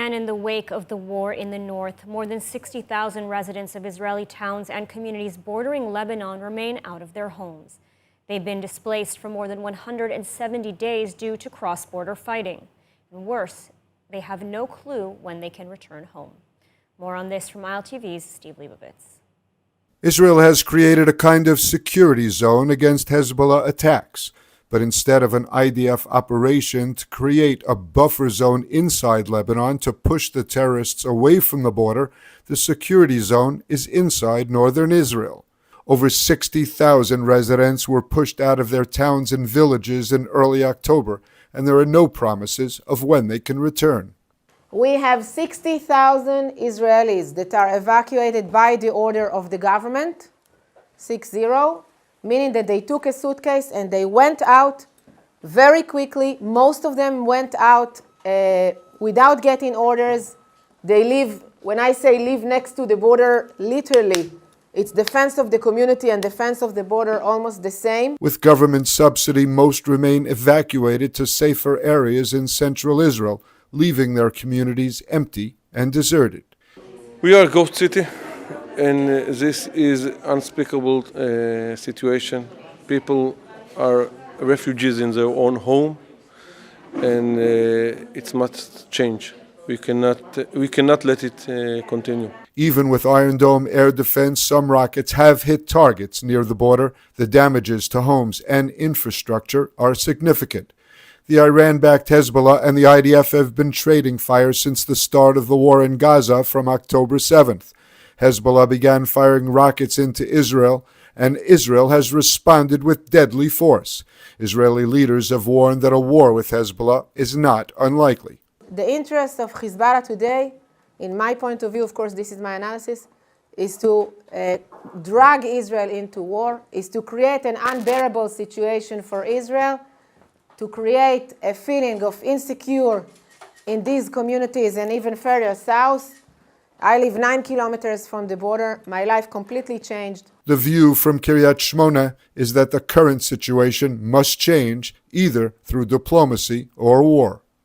And in the wake of the war in the north, more than 60,000 residents of Israeli towns and communities bordering Lebanon remain out of their homes. They've been displaced for more than 170 days due to cross-border fighting. And worse, they have no clue when they can return home. More on this from ILTV's Steve Leibovitz. Israel has created a kind of security zone against Hezbollah attacks. But instead of an IDF operation to create a buffer zone inside Lebanon to push the terrorists away from the border, the security zone is inside northern Israel. Over 60,000 residents were pushed out of their towns and villages in early October, and there are no promises of when they can return. We have 60,000 Israelis that are evacuated by the order of the government, 60, meaning that they took a suitcase and they went out very quickly. Most of them went out without getting orders. They live, when I say live next to the border, literally, it's defense of the community and defense of the border almost the same. With government subsidy, most remain evacuated to safer areas in central Israel, leaving their communities empty and deserted. We are a ghost city, and this is unspeakable situation. People are refugees in their own home, and it must change. We cannot let it continue. Even with Iron Dome air defense, some rockets have hit targets near the border. The damages to homes and infrastructure are significant. The Iran-backed Hezbollah and the IDF have been trading fire since the start of the war in Gaza from October 7th. Hezbollah began firing rockets into Israel, and Israel has responded with deadly force. Israeli leaders have warned that a war with Hezbollah is not unlikely. The interest of Hezbollah today, in my point of view, of course this is my analysis, is to drag Israel into war, is to create an unbearable situation for Israel, to create a feeling of insecure in these communities and even further south. I live 9 kilometers from the border. My life completely changed. The view from Kiryat Shmona is that the current situation must change either through diplomacy or war.